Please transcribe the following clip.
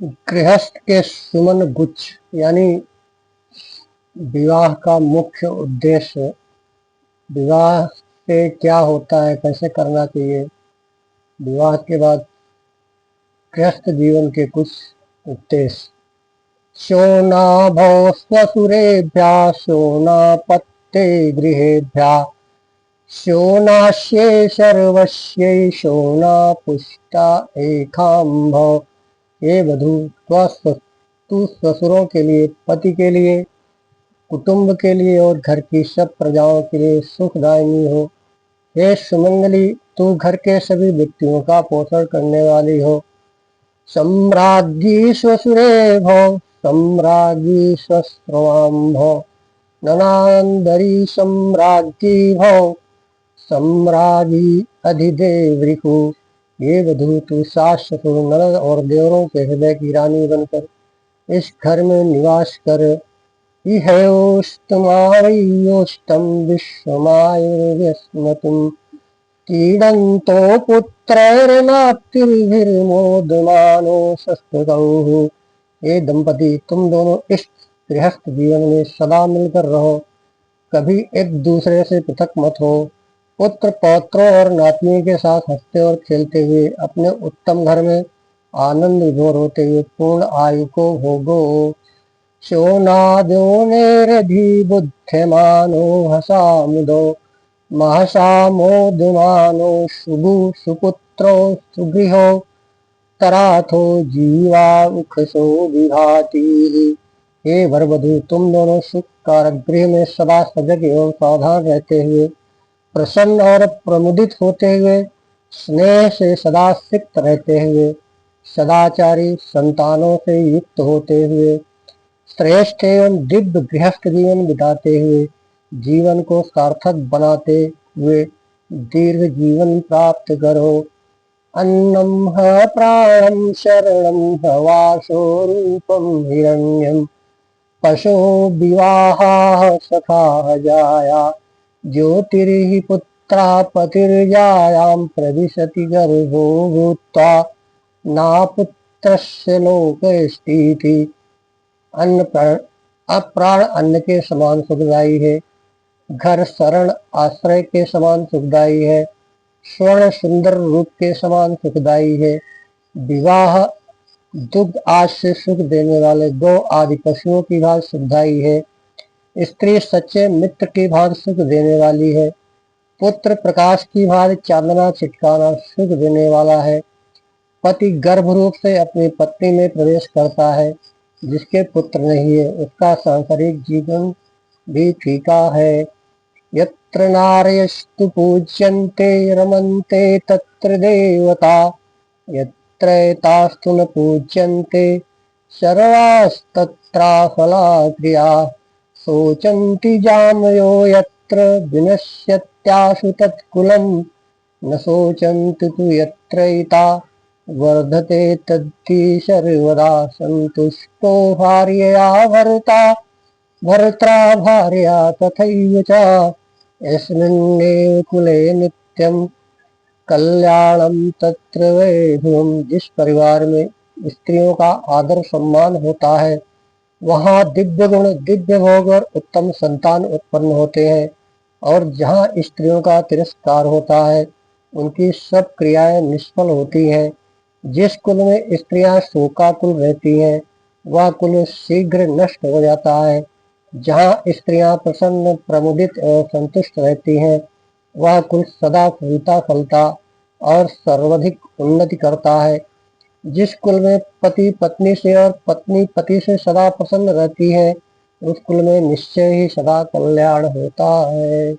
गृहस्थ के सुमन गुच्छ यानी विवाह का मुख्य उद्देश्य। विवाह से क्या होता है, कैसे करना चाहिए, विवाह के बाद गृहस्थ जीवन के कुछ उद्देश्य। शोनाभौ स्वसुरेभ्यः शोनापत्ते गृहेभ्यः शोनास्ये सर्वस्यै शोनापुष्टा एकाम्भौ। हे वधू, तू ससुरों के लिए, पति के लिए, कुटुंब के लिए और घर की सब प्रजाओं के लिए सुखदायिनी हो। हे सुमंगली, तू घर के सभी व्यक्तियों का पोषण करने वाली हो। सम्राज्ञी स्वसुरे भव सम्राज्ञी स्वस्त्रवां भव ननांदरी सम्राज्ञी भव सम्राज्ञी अधिदेवृकु। ये वधू, तू सास, ससुर, ननद और देवरों के हृदय की रानी बनकर इस घर में निवास कर। इहैवोष्टमावयोष्टं विश्वमायुर्व्यस्मतुं क्रीडन्तो पुत्रैर्नाप्तिर्भिर्मोदमानो संस्तुतौः। ये दंपति, तुम दोनों इस गृहस्थ जीवन में सदा मिलकर रहो, कभी एक दूसरे से पृथक मत हो। पुत्र पौत्रों और नातियों के साथ हंसते और खेलते हुए अपने उत्तम घर में आनंद विभोर होते हुए पूर्ण आयु को भोगो। शोनाद्योनिरधिबुध्यमानो हसामुदो महसा मोदमानो शुभु सुपुत्रो सुगृहो तराथो जीवा उखसो विभाति। हे वरवधु, तुम दोनों सुख कारक गृह में सदा सजग एवं सावधान रहते हुए, प्रसन्न और प्रमुदित होते हुए, स्नेह से सदा सिक्त रहते हुए, सदाचारी संतानों से युक्त होते हुए, श्रेष्ठ एवं दिव्य गृहस्थ जीवन बिताते हुए, जीवन को सार्थक बनाते हुए दीर्घ जीवन प्राप्त करो। अन्नं ह प्राणं शरणं ह वासो रूपं हिरण्यं पशो विवाहाः सखाः जाया ज्योतिर्हि पुत्रा पतिर्जायां प्रविशति गर्भो भूत्वा नापुत्रस्य लोकस्तीति। अप्राण अन्न के समान सुखदायी है, घर शरण आश्रय के समान सुखदायी है, स्वर्ण सुंदर रूप के समान सुखदायी है, विवाह दुग्ध आज से सुख देने वाले गौ आदि पशुओं की भांति सुखदायी है, स्त्री सच्चे मित्र की भांति सुख देने वाली है, पुत्र प्रकाश की भांति चांदना छिटकाना सुख देने वाला है, पति गर्भ रूप से अपनी पत्नी में प्रवेश करता है, जिसके पुत्र नहीं है उसका सांसारिक जीवन भी फीका है। यत्र नार्यस्तु पूज्यन्ते रमन्ते तत्र देवता यत्रैतास्तु न पूज्यन्ते सर्वास्तत्राफलाक्रिया शोचन्ति जामयो यत्र विनश्यत्याशु तत्कुलं न शोचन्ति तु यत्रैता वर्धते तद्धि सर्वदा सन्तुष्टो भार्यया भर्त्रा भार्या तथैव च यस्मिन्नेव कुले नित्यं कल्याणं तत्र वैभवम्। जिस परिवार में स्त्रियों का आदर सम्मान होता है, वहाँ दिव्य गुण, दिव्य भोग और उत्तम संतान उत्पन्न होते हैं, और जहाँ स्त्रियों का तिरस्कार होता है, उनकी सब क्रियाएं निष्फल होती हैं। जिस कुल में स्त्रियां शोकाकुल रहती हैं, वह कुल शीघ्र नष्ट हो जाता है। जहाँ स्त्रियां प्रसन्न, प्रमुदित एवं संतुष्ट रहती हैं, वह कुल सदा फूलता फलता और सर्वाधिक उन्नति करता है। जिस कुल में पति पत्नी से और पत्नी पति से सदा प्रसन्न रहती है, उस कुल में निश्चय ही सदा कल्याण होता है।